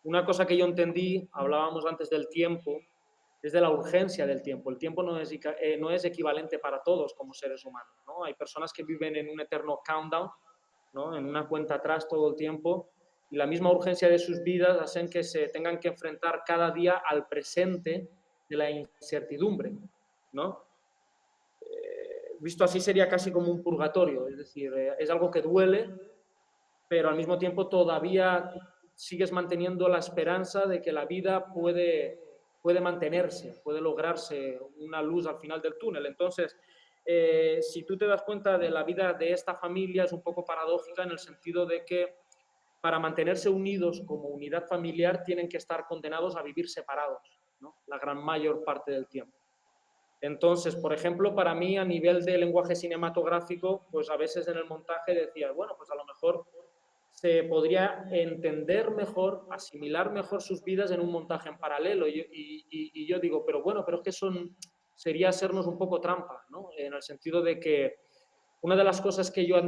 Una cosa que yo entendí, hablábamos antes del tiempo, es de la urgencia del tiempo. El tiempo no es equivalente para todos como seres humanos, ¿no? Hay personas que viven en un eterno countdown, ¿no? En una cuenta atrás todo el tiempo, y la misma urgencia de sus vidas hacen que se tengan que enfrentar cada día al presente de la incertidumbre, ¿no? Visto así sería casi como un purgatorio, es decir, es algo que duele, pero al mismo tiempo todavía sigues manteniendo la esperanza de que la vida puede mantenerse, puede lograrse una luz al final del túnel. Entonces, si tú te das cuenta de la vida de esta familia, es un poco paradójica en el sentido de que para mantenerse unidos como unidad familiar tienen que estar condenados a vivir separados, ¿no? La gran mayor parte del tiempo. Entonces, por ejemplo, para mí a nivel de lenguaje cinematográfico, pues a veces en el montaje decía, bueno, pues a lo mejor se podría entender mejor, asimilar mejor sus vidas en un montaje en paralelo. Y yo digo, pero bueno, pero es que sería hacernos un poco trampa, ¿no? En el sentido de que una de las cosas que yo,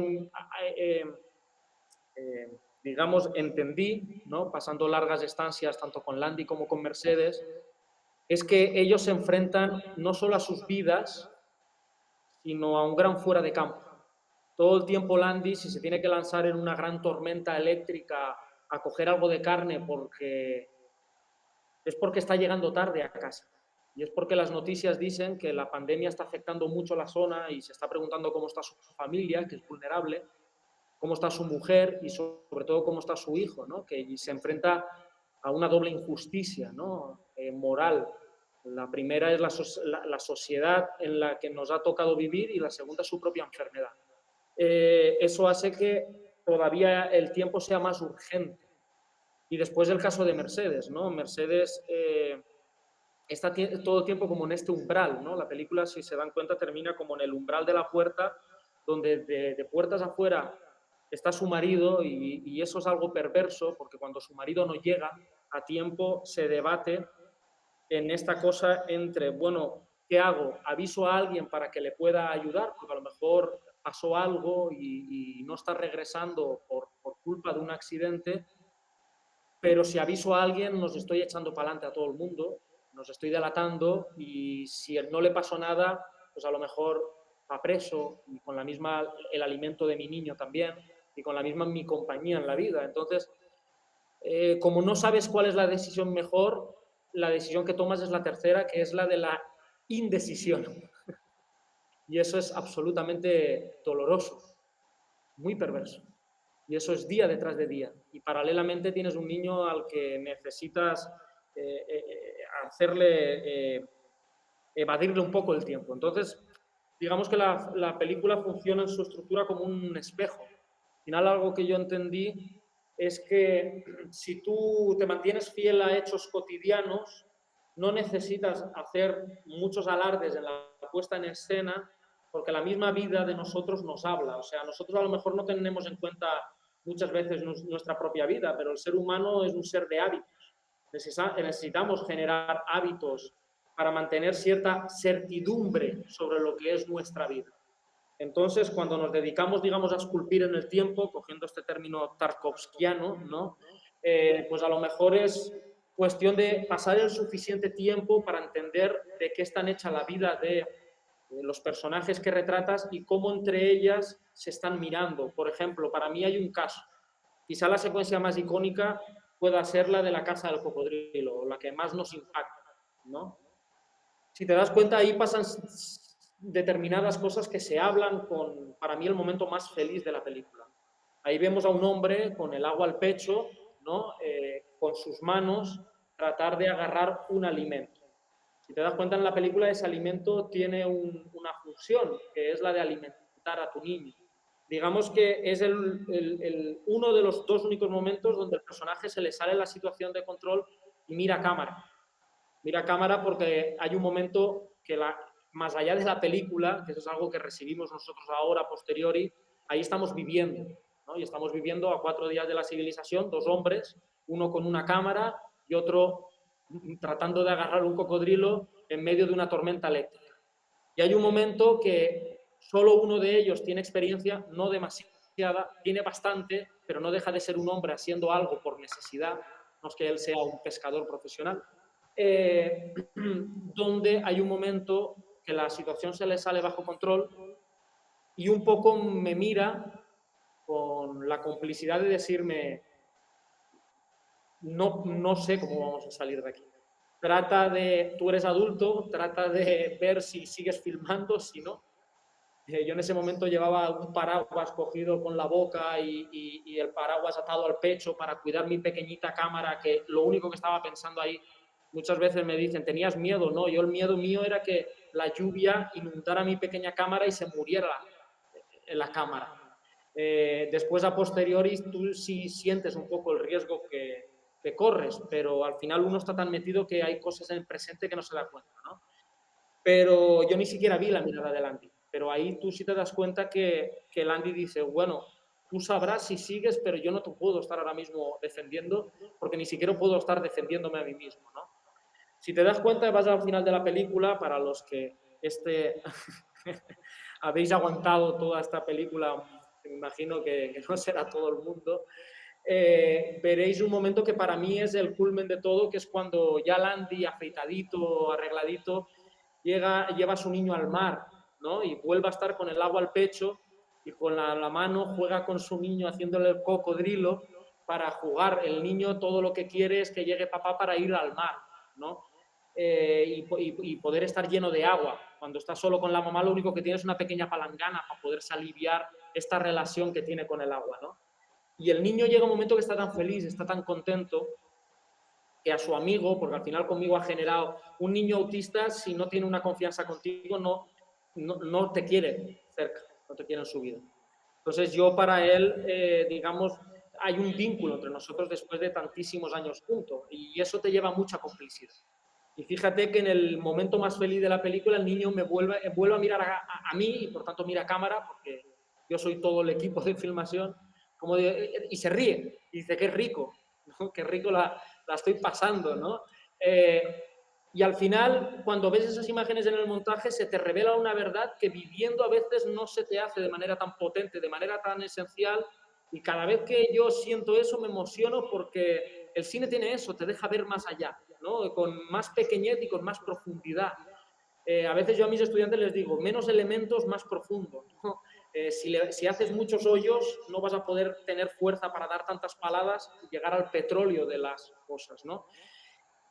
digamos, entendí, ¿no? Pasando largas estancias tanto con Landy como con Mercedes, es que ellos se enfrentan no solo a sus vidas, sino a un gran fuera de campo. Todo el tiempo Landy, si se tiene que lanzar en una gran tormenta eléctrica a coger algo de carne es porque está llegando tarde a casa. Y es porque las noticias dicen que la pandemia está afectando mucho la zona y se está preguntando cómo está su familia, que es vulnerable, cómo está su mujer y sobre todo cómo está su hijo, ¿no? Que se enfrenta a una doble injusticia, ¿no? Moral. La primera es la sociedad en la que nos ha tocado vivir y la segunda es su propia enfermedad. Eso hace que todavía el tiempo sea más urgente. Y después el caso de Mercedes, ¿no? Mercedes está todo el tiempo como en este umbral, ¿no? La película, si se dan cuenta, termina como en el umbral de la puerta, donde de puertas afuera está su marido y eso es algo perverso, porque cuando su marido no llega a tiempo, se debate en esta cosa entre, bueno, ¿qué hago? ¿Aviso a alguien para que le pueda ayudar? Porque a lo mejor pasó algo y no está regresando por culpa de un accidente, pero si aviso a alguien nos estoy echando para adelante a todo el mundo, nos estoy delatando y si no le pasó nada, pues a lo mejor va preso y con la misma el alimento de mi niño también y con la misma mi compañía en la vida. Entonces, como no sabes cuál es la decisión mejor, la decisión que tomas es la tercera, que es la de la indecisión. Y eso es absolutamente doloroso, muy perverso. Y eso es día detrás de día. Y paralelamente tienes un niño al que necesitas hacerle, evadirle un poco el tiempo. Entonces, digamos que la película funciona en su estructura como un espejo. Al final, algo que yo entendí es que si tú te mantienes fiel a hechos cotidianos, no necesitas hacer muchos alardes en la puesta en escena, porque la misma vida de nosotros nos habla. O sea, nosotros a lo mejor no tenemos en cuenta muchas veces nuestra propia vida, pero el ser humano es un ser de hábitos. Necesitamos generar hábitos para mantener cierta certidumbre sobre lo que es nuestra vida. Entonces, cuando nos dedicamos, digamos, a esculpir en el tiempo, cogiendo este término tarkovskiano, ¿no? Pues a lo mejor es cuestión de pasar el suficiente tiempo para entender de qué están hechas la vida de los personajes que retratas y cómo entre ellas se están mirando. Por ejemplo, para mí hay un caso. Quizá la secuencia más icónica pueda ser la de la casa del cocodrilo, o la que más nos impacta, ¿no? Si te das cuenta, ahí pasan determinadas cosas que se hablan con, para mí, el momento más feliz de la película. Ahí vemos a un hombre con el agua al pecho, ¿no? Con sus manos, tratar de agarrar un alimento. Si te das cuenta en la película, ese alimento tiene una función, que es la de alimentar a tu niño. Digamos que es uno de los dos únicos momentos donde el personaje se le sale la situación de control y mira a cámara. Mira a cámara porque hay un momento que más allá de la película, que eso es algo que recibimos nosotros ahora, posteriori, ahí estamos viviendo, ¿no? Y estamos viviendo a 4 días de la civilización, dos hombres, uno con una cámara y otro tratando de agarrar un cocodrilo en medio de una tormenta eléctrica. Y hay un momento que solo uno de ellos tiene experiencia, no demasiada, tiene bastante, pero no deja de ser un hombre haciendo algo por necesidad. no es que él sea un pescador profesional, donde hay un momento que la situación se le sale bajo control y un poco me mira con la complicidad de decirme, no sé cómo vamos a salir de aquí. Tú eres adulto, trata de ver si sigues filmando, si no. Yo en ese momento llevaba un paraguas cogido con la boca y el paraguas atado al pecho para cuidar mi pequeñita cámara, que lo único que estaba pensando ahí, muchas veces me dicen, ¿tenías miedo? No, yo el miedo mío era que la lluvia inundara mi pequeña cámara y se muriera en la cámara. Después, a posteriori, tú sí sientes un poco el riesgo que corres, pero al final uno está tan metido que hay cosas en el presente que no se da cuenta, ¿no? Pero yo ni siquiera vi la mirada del Andy. Pero ahí tú sí te das cuenta que el Andy dice, bueno, tú sabrás si sigues, pero yo no te puedo estar ahora mismo defendiendo, porque ni siquiera puedo estar defendiéndome a mí mismo, ¿no? Si te das cuenta, vas al final de la película, para los que habéis aguantado toda esta película, me imagino que no será todo el mundo, veréis un momento que para mí es el culmen de todo, que es cuando ya Landy, afeitadito, arregladito, lleva a su niño al mar, ¿no? Y vuelve a estar con el agua al pecho y con la mano juega con su niño haciéndole el cocodrilo para jugar. El niño todo lo que quiere es que llegue papá para ir al mar, ¿no? Y poder estar lleno de agua. Cuando está solo con la mamá, lo único que tiene es una pequeña palangana para poderse aliviar esta relación que tiene con el agua, ¿no? Y el niño llega un momento que está tan feliz, está tan contento, que a su amigo, porque al final conmigo ha generado un niño autista, si no tiene una confianza contigo, no te quiere cerca, no te quiere en su vida. Entonces yo para él, digamos, hay un vínculo entre nosotros después de tantísimos años juntos y eso te lleva a mucha complicidad. Y fíjate que en el momento más feliz de la película el niño me vuelve a mirar a mí y por tanto mira a cámara, porque yo soy todo el equipo de filmación, y se ríe y dice, qué rico, ¿no? Qué rico la estoy pasando, ¿no? Y al final, cuando ves esas imágenes en el montaje, se te revela una verdad que viviendo a veces no se te hace de manera tan potente, de manera tan esencial, y cada vez que yo siento eso me emociono porque el cine tiene eso, te deja ver más allá, ¿no? Con más pequeñez y con más profundidad. A veces yo a mis estudiantes les digo, menos elementos, más profundo, ¿no? Si haces muchos hoyos, no vas a poder tener fuerza para dar tantas paladas y llegar al petróleo de las cosas, ¿no?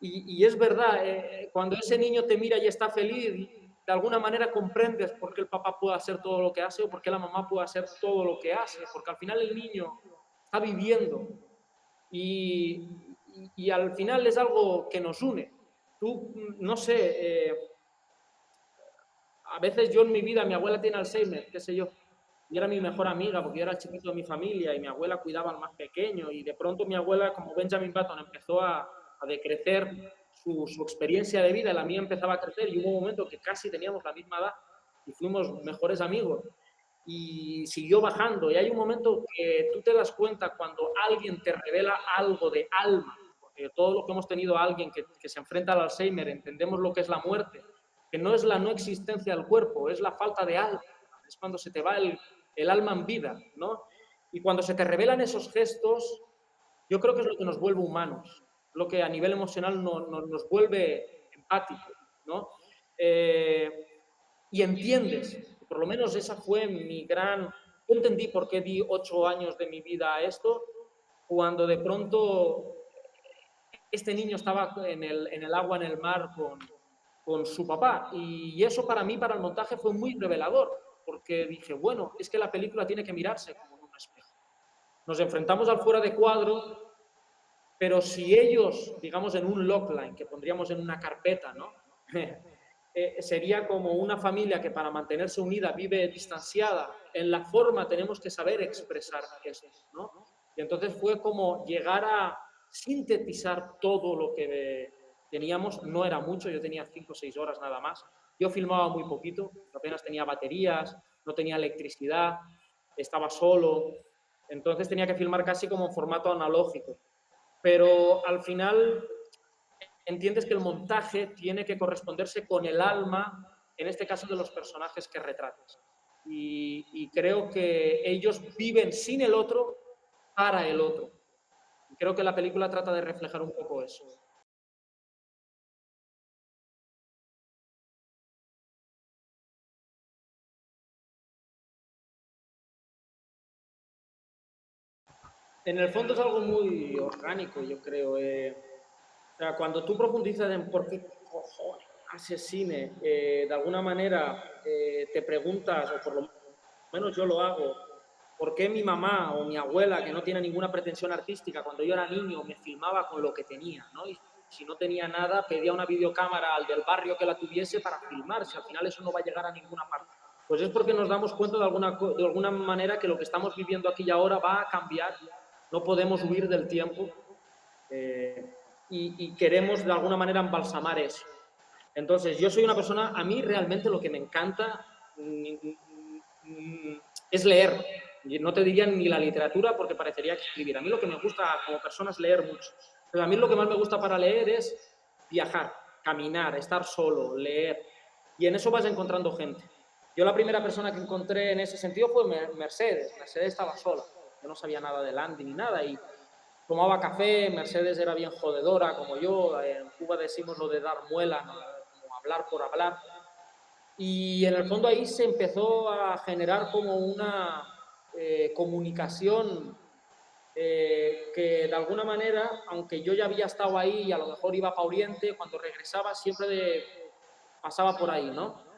Y es verdad, cuando ese niño te mira y está feliz, de alguna manera comprendes por qué el papá puede hacer todo lo que hace o por qué la mamá puede hacer todo lo que hace, porque al final el niño está viviendo y al final es algo que nos une. Tú, no sé, a veces yo en mi vida, mi abuela tiene Alzheimer, qué sé yo, y era mi mejor amiga porque yo era el chiquito de mi familia y mi abuela cuidaba al más pequeño y de pronto mi abuela, como Benjamin Button, empezó a decrecer su experiencia de vida, la mía empezaba a crecer y hubo un momento que casi teníamos la misma edad y fuimos mejores amigos y siguió bajando y hay un momento que tú te das cuenta cuando alguien te revela algo de alma, porque todos los que hemos tenido a alguien que se enfrenta al Alzheimer entendemos lo que es la muerte, que no es la no existencia del cuerpo, es la falta de alma, es cuando se te va el alma en vida, ¿no? Y cuando se te revelan esos gestos, yo creo que es lo que nos vuelve humanos, lo que a nivel emocional nos vuelve empáticos, ¿no? Y entiendes, por lo menos esa fue mi gran... Yo entendí por qué di 8 años de mi vida a esto, cuando de pronto este niño estaba en el agua, en el mar, con su papá. Y eso para mí, para el montaje, fue muy revelador, porque dije, bueno, es que la película tiene que mirarse como en un espejo. Nos enfrentamos al fuera de cuadro, pero si ellos, digamos, en un logline, que pondríamos en una carpeta, ¿no? Sería como una familia que para mantenerse unida vive distanciada. En la forma tenemos que saber expresar esto, ¿no? Y entonces fue como llegar a sintetizar todo lo que teníamos, no era mucho, yo tenía 5 o 6 horas nada más. Yo filmaba muy poquito, apenas tenía baterías, no tenía electricidad, estaba solo, entonces tenía que filmar casi como en formato analógico. Pero al final entiendes que el montaje tiene que corresponderse con el alma, en este caso de los personajes que retratas. Y creo que ellos viven sin el otro, para el otro. creo que la película trata de reflejar un poco eso. En el fondo es algo muy orgánico, yo creo. O sea, cuando tú profundizas en por qué cojones haces cine, de alguna manera te preguntas, o por lo menos yo lo hago, ¿por qué mi mamá o mi abuela, que no tiene ninguna pretensión artística, cuando yo era niño me filmaba con lo que tenía, ¿no? Y si no tenía nada, pedía una videocámara al del barrio que la tuviese para filmarse. Al final eso no va a llegar a ninguna parte. Pues es porque nos damos cuenta de alguna manera que lo que estamos viviendo aquí y ahora va a cambiar. No podemos huir del tiempo y queremos de alguna manera embalsamar eso. Entonces, yo soy una persona, a mí realmente lo que me encanta es leer. No te diría ni la literatura porque parecería que escribir. A mí lo que me gusta como persona es leer mucho. Pero a mí lo que más me gusta para leer es viajar, caminar, estar solo, leer. Y en eso vas encontrando gente. Yo la primera persona que encontré en ese sentido fue Mercedes. Mercedes estaba sola. Yo no sabía nada de Landy ni nada y tomaba café. Mercedes era bien jodedora como yo. En Cuba decimos lo de dar muela, ¿no? Como hablar por hablar. Y en el fondo ahí se empezó a generar como una comunicación que de alguna manera, aunque yo ya había estado ahí y a lo mejor iba para Oriente, cuando regresaba siempre pasaba por ahí, ¿no?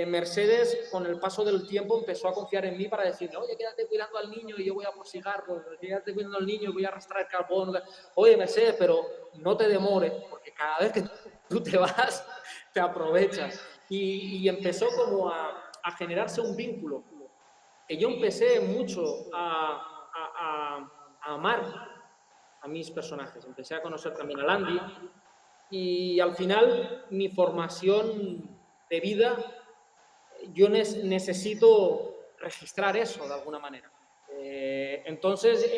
Mercedes, con el paso del tiempo, empezó a confiar en mí para decirme, oye, quédate cuidando al niño y yo voy a por cigarros, quédate cuidando al niño y voy a arrastrar el carbón. Oye, Mercedes, pero no te demores, porque cada vez que tú te vas, te aprovechas. Y empezó como a generarse un vínculo, que yo empecé mucho a amar a mis personajes. Empecé a conocer también a Landy y al final mi formación de vida, yo necesito registrar eso de alguna manera. Entonces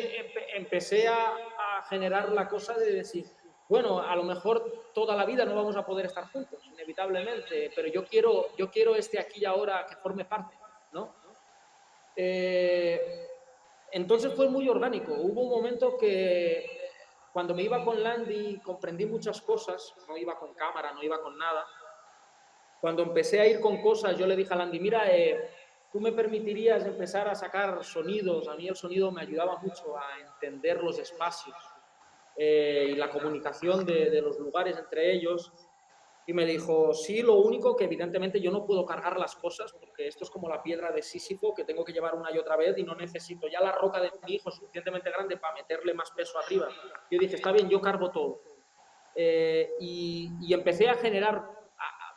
empecé a generar la cosa de decir, bueno, a lo mejor toda la vida no vamos a poder estar juntos, inevitablemente, pero yo quiero este aquí y ahora que forme parte, ¿no? Entonces fue muy orgánico. Hubo un momento que cuando me iba con Landy comprendí muchas cosas, no iba con cámara, no iba con nada. Cuando empecé a ir con cosas, yo le dije a Landy, mira, tú me permitirías empezar a sacar sonidos. A mí el sonido me ayudaba mucho a entender los espacios y la comunicación de los lugares entre ellos. Y me dijo, sí, lo único que evidentemente yo no puedo cargar las cosas porque esto es como la piedra de Sísifo que tengo que llevar una y otra vez y no necesito ya la roca de mi hijo suficientemente grande para meterle más peso arriba. Yo dije, está bien, yo cargo todo. Y empecé a generar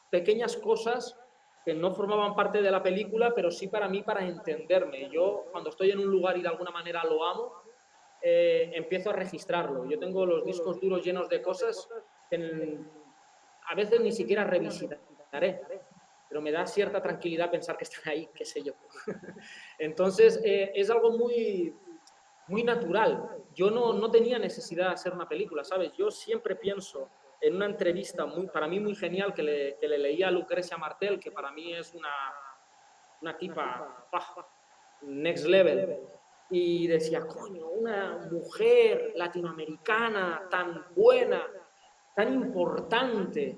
pequeñas cosas que no formaban parte de la película, pero sí para mí, para entenderme. Yo, cuando estoy en un lugar y de alguna manera lo amo, empiezo a registrarlo. Yo tengo los discos duros llenos de cosas que a veces ni siquiera revisitaré, pero me da cierta tranquilidad pensar que están ahí, qué sé yo. Entonces, es algo muy, muy natural. Yo no tenía necesidad de hacer una película, ¿sabes? Yo siempre pienso en una entrevista para mí muy genial que le leía a Lucrecia Martel, que para mí es una tipa next level, y decía, coño, una mujer latinoamericana tan buena, tan importante,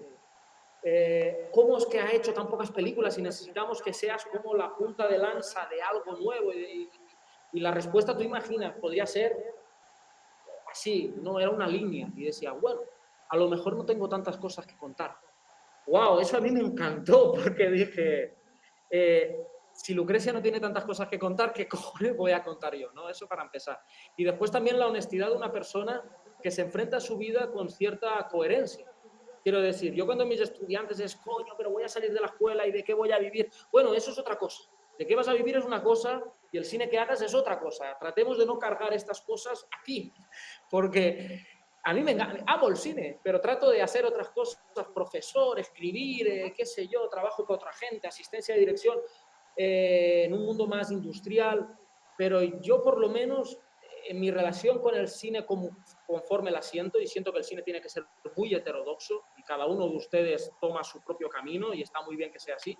¿cómo es que ha hecho tan pocas películas y necesitamos que seas como la punta de lanza de algo nuevo? Y la respuesta, tú imaginas, podría ser así, no, era una línea. Y decía, bueno, a lo mejor no tengo tantas cosas que contar. ¡Wow! Eso a mí me encantó porque dije, si Lucrecia no tiene tantas cosas que contar, ¿qué cojones voy a contar yo? ¿No? Eso para empezar. Y después también la honestidad de una persona que se enfrenta a su vida con cierta coherencia. Quiero decir, yo cuando mis estudiantes es, coño, pero voy a salir de la escuela y de qué voy a vivir. Bueno, eso es otra cosa. De qué vas a vivir es una cosa y el cine que hagas es otra cosa. Tratemos de no cargar estas cosas aquí, porque a mí me amo el cine, pero trato de hacer otras cosas, profesor, escribir, qué sé yo, trabajo con otra gente, asistencia de dirección, en un mundo más industrial, pero yo por lo menos en mi relación con el cine conforme la siento, y siento que el cine tiene que ser muy heterodoxo y cada uno de ustedes toma su propio camino y está muy bien que sea así,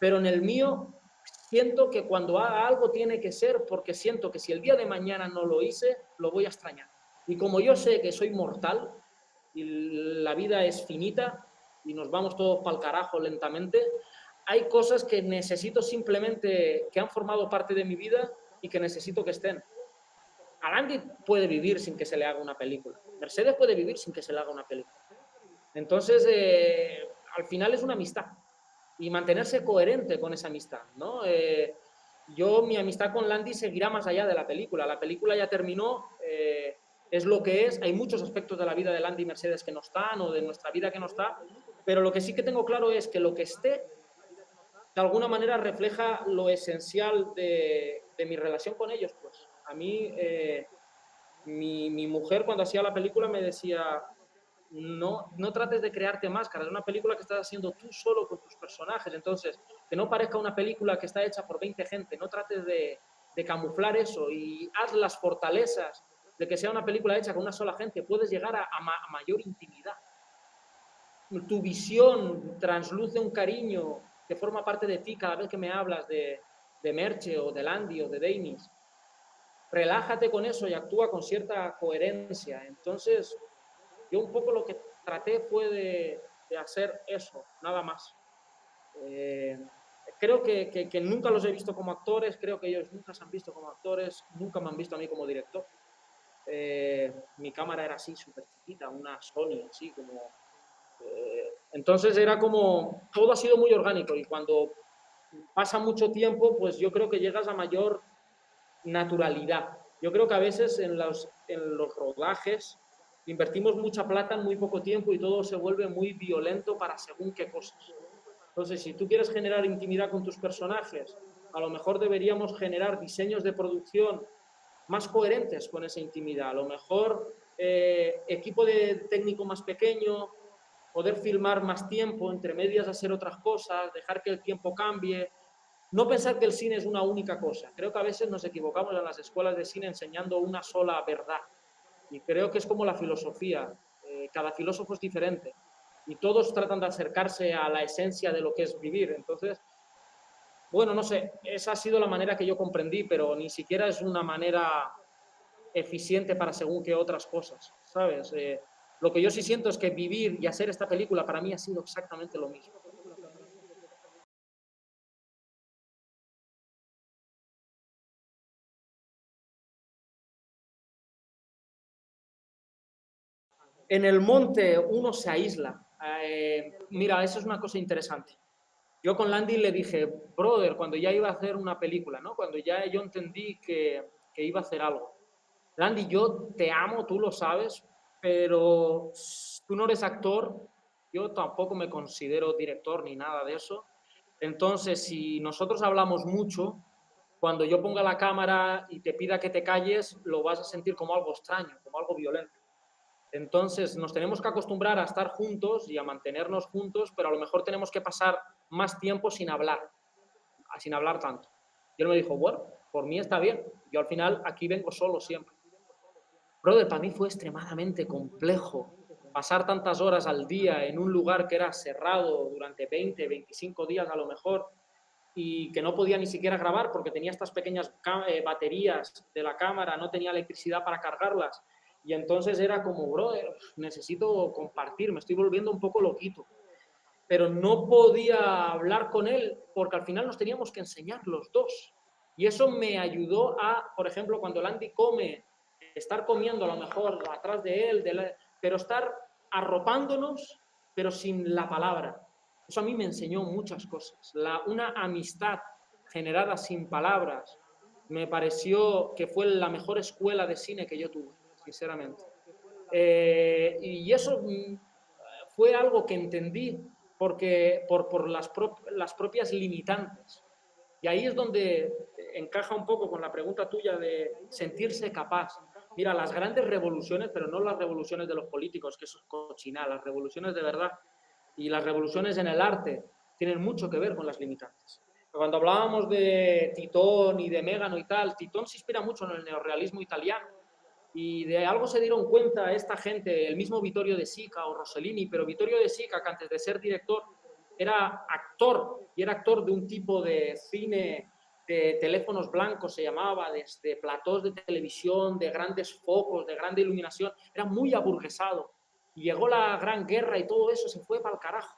pero en el mío siento que cuando haga algo tiene que ser porque siento que si el día de mañana no lo hice, lo voy a extrañar. Y como yo sé que soy mortal y la vida es finita y nos vamos todos para el carajo lentamente, hay cosas que necesito simplemente, que han formado parte de mi vida y que necesito que estén. Andy puede vivir sin que se le haga una película. Mercedes puede vivir sin que se le haga una película. Entonces, al final es una amistad y mantenerse coherente con esa amistad, ¿no? Mi amistad con Landy seguirá más allá de la película. La película ya terminó, es lo que es. Hay muchos aspectos de la vida de Landy y Mercedes que no están o de nuestra vida que no está, pero lo que sí que tengo claro es que lo que esté, de alguna manera refleja lo esencial de mi relación con ellos, pues. A mí, mi mujer cuando hacía la película me decía, no trates de crearte máscaras, es una película que estás haciendo tú solo con tus personajes, entonces, que no parezca una película que está hecha por 20 gente, no trates de camuflar eso y haz las fortalezas de que sea una película hecha con una sola gente, puedes llegar a mayor intimidad. Tu visión transluce un cariño que forma parte de ti cada vez que me hablas de Merche o de Landy o de Denis. Relájate con eso y actúa con cierta coherencia. Entonces, yo un poco lo que traté fue de hacer eso, nada más. Creo que nunca los he visto como actores, creo que ellos nunca se han visto como actores, nunca me han visto a mí como director. Mi cámara era así, súper chiquita, una Sony, así como... entonces era como, todo ha sido muy orgánico y cuando pasa mucho tiempo, pues yo creo que llegas a mayor naturalidad. Yo creo que a veces en los rodajes invertimos mucha plata en muy poco tiempo y todo se vuelve muy violento para según qué cosas. Entonces, si tú quieres generar intimidad con tus personajes, a lo mejor deberíamos generar diseños de producción más coherentes con esa intimidad. A lo mejor equipo de técnico más pequeño, poder filmar más tiempo, entre medias hacer otras cosas, dejar que el tiempo cambie, no pensar que el cine es una única cosa. Creo que a veces nos equivocamos en las escuelas de cine enseñando una sola verdad. Y creo que es como la filosofía. Cada filósofo es diferente. Y todos tratan de acercarse a la esencia de lo que es vivir. Entonces, bueno, no sé, esa ha sido la manera que yo comprendí, pero ni siquiera es una manera eficiente para según qué otras cosas, ¿sabes? Lo que yo sí siento es que vivir y hacer esta película para mí ha sido exactamente lo mismo. En el monte uno se aísla. Mira, eso es una cosa interesante. Yo con Landy le dije, brother, cuando ya iba a hacer una película, ¿no? Cuando ya yo entendí que iba a hacer algo. Landy, yo te amo, tú lo sabes, pero tú no eres actor, yo tampoco me considero director ni nada de eso. Entonces, si nosotros hablamos mucho, cuando yo ponga la cámara y te pida que te calles, lo vas a sentir como algo extraño, como algo violento. Entonces, nos tenemos que acostumbrar a estar juntos y a mantenernos juntos, pero a lo mejor tenemos que pasar más tiempo sin hablar tanto. Y él me dijo, bueno, por mí está bien. Yo al final aquí vengo solo siempre. Brother, para mí fue extremadamente complejo pasar tantas horas al día en un lugar que era cerrado durante 20, 25 días a lo mejor y que no podía ni siquiera grabar porque tenía estas pequeñas baterías de la cámara, no tenía electricidad para cargarlas. Y entonces era como, brother, necesito compartir, me estoy volviendo un poco loquito. Pero no podía hablar con él porque al final nos teníamos que enseñar los dos. Y eso me ayudó a, por ejemplo, cuando Landy come, estar comiendo a lo mejor atrás de él, pero estar arropándonos, pero sin la palabra. Eso a mí me enseñó muchas cosas. Una amistad generada sin palabras me pareció que fue la mejor escuela de cine que yo tuve, sinceramente. Y eso fue algo que entendí por las propias limitantes. Y ahí es donde encaja un poco con la pregunta tuya de sentirse capaz. Mira, las grandes revoluciones, pero no las revoluciones de los políticos, que eso es cochinada, las revoluciones de verdad y las revoluciones en el arte tienen mucho que ver con las limitantes. Cuando hablábamos de Titón y de Mégano y tal, Titón se inspira mucho en el neorrealismo italiano y de algo se dieron cuenta esta gente, el mismo Vittorio De Sica o Rossellini, pero Vittorio De Sica, que antes de ser director era actor, y era actor de un tipo de cine de teléfonos blancos, se llamaba, de platós de televisión, de grandes focos, de grande iluminación, era muy aburguesado. Y llegó la Gran Guerra y todo eso se fue para el carajo.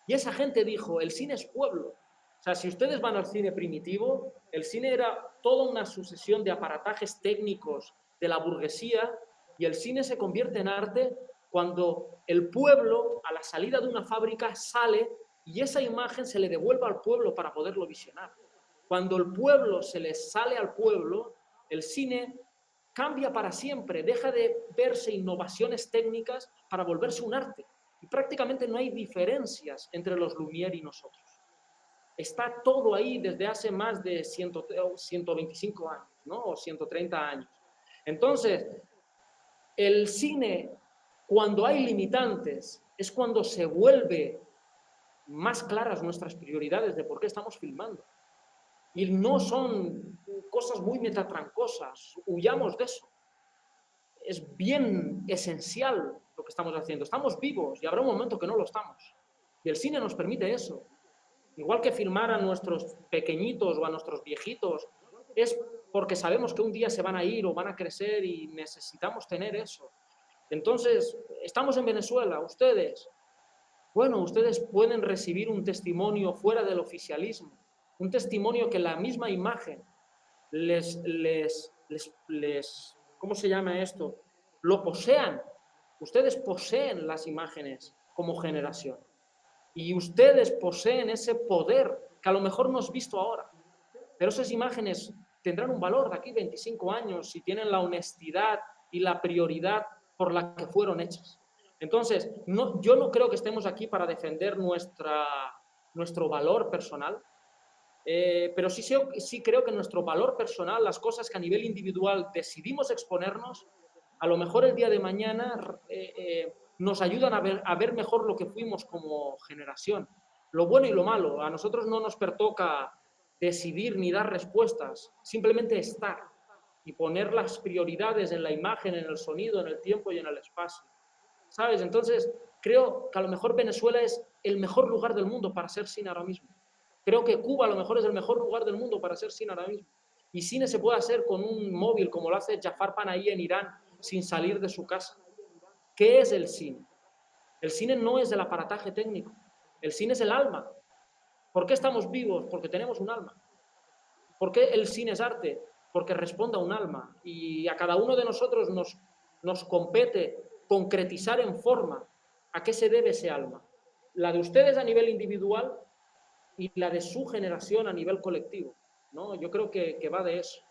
Y esa gente dijo, el cine es pueblo. O sea, si ustedes van al cine primitivo, el cine era toda una sucesión de aparatajes técnicos de la burguesía, y el cine se convierte en arte cuando el pueblo, a la salida de una fábrica, sale y esa imagen se le devuelve al pueblo para poderlo visionar. Cuando el pueblo se le sale al pueblo, el cine cambia para siempre, deja de verse innovaciones técnicas para volverse un arte. Y prácticamente no hay diferencias entre los Lumière y nosotros. Está todo ahí desde hace más de 125 años, ¿no? O 130 años. Entonces, el cine, cuando hay limitantes, es cuando se vuelve más claras nuestras prioridades de por qué estamos filmando. Y no son cosas muy metatrancosas, huyamos de eso. Es bien esencial lo que estamos haciendo. Estamos vivos y habrá un momento que no lo estamos. Y el cine nos permite eso. Igual que filmar a nuestros pequeñitos o a nuestros viejitos, es porque sabemos que un día se van a ir o van a crecer y necesitamos tener eso. Entonces, estamos en Venezuela, ustedes, bueno, ustedes pueden recibir un testimonio fuera del oficialismo, un testimonio que la misma imagen ¿cómo se llama esto? Lo posean. Ustedes poseen las imágenes como generación. Y ustedes poseen ese poder que a lo mejor no has visto ahora. Pero esas imágenes tendrán un valor de aquí 25 años si tienen la honestidad y la prioridad por la que fueron hechas. Entonces, yo no creo que estemos aquí para defender nuestro valor personal, pero sí creo que nuestro valor personal, las cosas que a nivel individual decidimos exponernos, a lo mejor el día de mañana nos ayudan a ver mejor lo que fuimos como generación, lo bueno y lo malo. A nosotros no nos pertoca decidir ni dar respuestas, simplemente estar y poner las prioridades en la imagen, en el sonido, en el tiempo y en el espacio. ¿Sabes? Entonces, creo que a lo mejor Venezuela es el mejor lugar del mundo para hacer cine ahora mismo. Creo que Cuba a lo mejor es el mejor lugar del mundo para hacer cine ahora mismo. Y cine se puede hacer con un móvil, como lo hace Jafar Panahi en Irán, sin salir de su casa. ¿Qué es el cine? El cine no es el aparataje técnico. El cine es el alma. ¿Por qué estamos vivos? Porque tenemos un alma. ¿Por qué el cine es arte? Porque responde a un alma. Y a cada uno de nosotros nos compete concretizar en forma a qué se debe ese alma. La de ustedes a nivel individual y la de su generación a nivel colectivo, ¿no? Yo creo que va de eso.